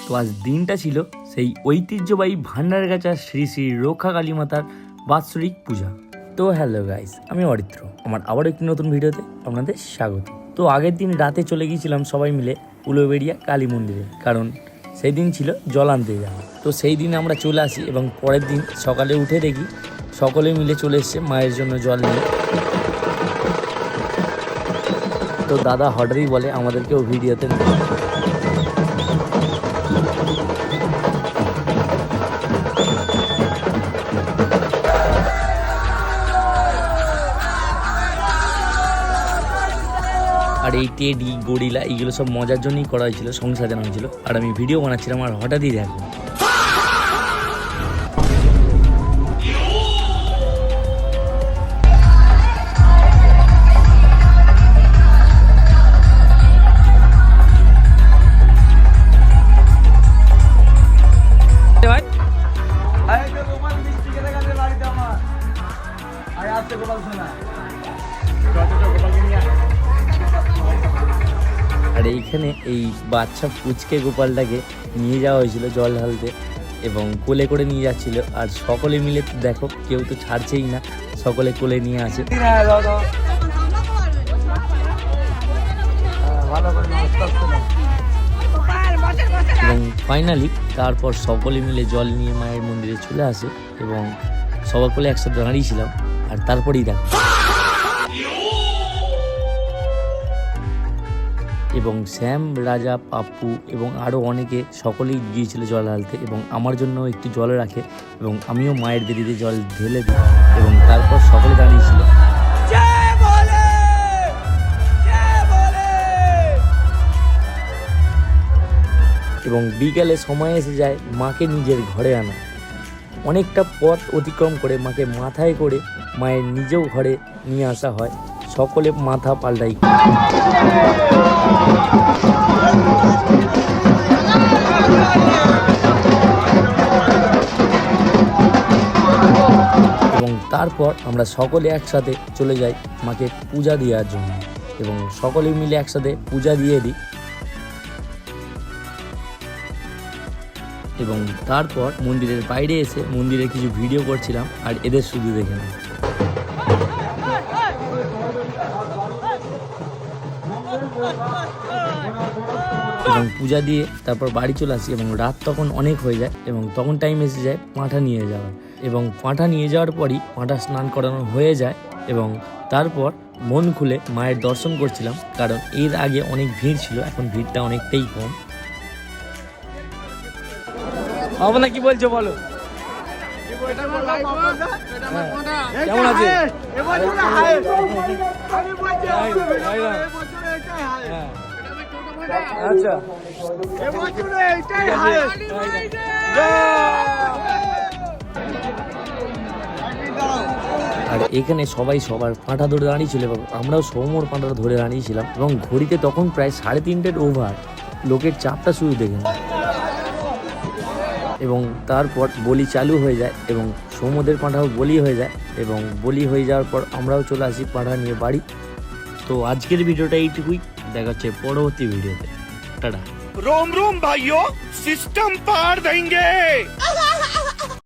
তো আজ দিনটা ছিল সেই ঐতিহ্যবাহী ভান্ডারগাছা শ্রী শ্রী রক্ষা কালী মাতার বাৎসরিক পূজা। তো হ্যালো গাইস, আমি অরিত্র, আমার আবার একটি নতুন ভিডিওতে আপনাদের স্বাগত। তো আগের দিন রাতে চলে গিয়েছিলাম সবাই মিলে উলুবেড়িয়া কালী মন্দিরে, কারণ সেই দিন ছিল জল আনতে যাওয়া। তো সেই দিন আমরা চলে আসি এবং পরের দিন সকালে উঠে দেখি সকলে মিলে চলে এসছে মায়ের জন্য জল নিয়ে। তো দাদা হঠাৎই বলে আমাদেরকেও ভিডিওতে আর এই টেডি গরিলা এইগুলো সব মজার জন্যই করা হয়েছিল, সঙ্গে সাজানো হয়েছিল। আর আমি ভিডিও বানাচ্ছিলাম আর হঠাৎই দেখো আর এইখানে এই বাচ্চা পুচকে গোপালটাকে নিয়ে যাওয়া হয়েছিল জল ঢালতে এবং কোলে করে নিয়ে যাচ্ছিল। আর সকলে মিলে দেখো কেউ তো ছাড়ছেই না, সকলে কোলে নিয়ে আসে। এবং ফাইনালি তারপর সকলে মিলে জল নিয়ে মায়ের মন্দিরে চলে আসে এবং সকলে একসাথে দাঁড়িয়েছিলাম। আর তারপরেই দেখো এবং শ্যাম, রাজা, পাপ্পু এবং আরও অনেকে সকলেই গিয়েছিল জল ঢালতে এবং আমার জন্য একটু জল রাখে এবং আমিও মায়ের বেদিতে জল ঢেলে দিই এবং তারপর সকলে দাঁড়িয়েছিল। এবং বিকেলে সময় এসে যায় মাকে নিজের ঘরে আনা। অনেকটা পথ অতিক্রম করে মাকে মাথায় করে মায়ের নিজেও ঘরে নিয়ে আসা হয়। সকলে মাথা পাল্টাই এবং তারপর আমরা সকলে একসাথে চলে যাই মাকে পূজা দেওয়ার জন্য এবং সকলে মিলে একসাথে পূজা দিয়ে দিই। এবং তারপর মন্দিরের বাইরে এসে মন্দিরের কিছু ভিডিও করছিলাম আর এদের শুধু দেখে না। এবং পূজা দিয়ে তারপর বাড়ি চলে আসি এবং রাত তখন অনেক হয়ে যায় এবং তখন টাইম এসে যায় পাঁঠা নিয়ে যাওয়ার। এবং পাঁঠা নিয়ে যাওয়ার পরই পাঁঠা স্নান করানো হয়ে যায় এবং তারপর মন খুলে মায়ের দর্শন করছিলাম, কারণ এর আগে অনেক ভিড় ছিল, এখন ভিড়টা অনেকটাই কম। আপনার কি বলছো বলো, কেমন আছে? আচ্ছা আর এখানে সবাই সবার পাঁঠা ধরে দাঁড়িয়েছিল এবং আমরাও সৌমর পাঁঠা ধরে দাঁড়িয়েছিলাম এবং ঘড়িতে তখন প্রায় 3:30 ওভার। লোকের চাপটা শুরু দেখে না এবং তারপর বলি চালু হয়ে যায় এবং সৌমদের পাঁঠাও বলি হয়ে যায় এবং বলি হয়ে যাওয়ার পর আমরাও চলে আসি পাঁঠা নিয়ে বাড়ি। তো আজকের ভিডিওটা এইটুকুই, দেখা হচ্ছে পরবর্তী ভিডিওতে। টাটা। रोम रोम भाइयों, सिस्टम पार देंगे।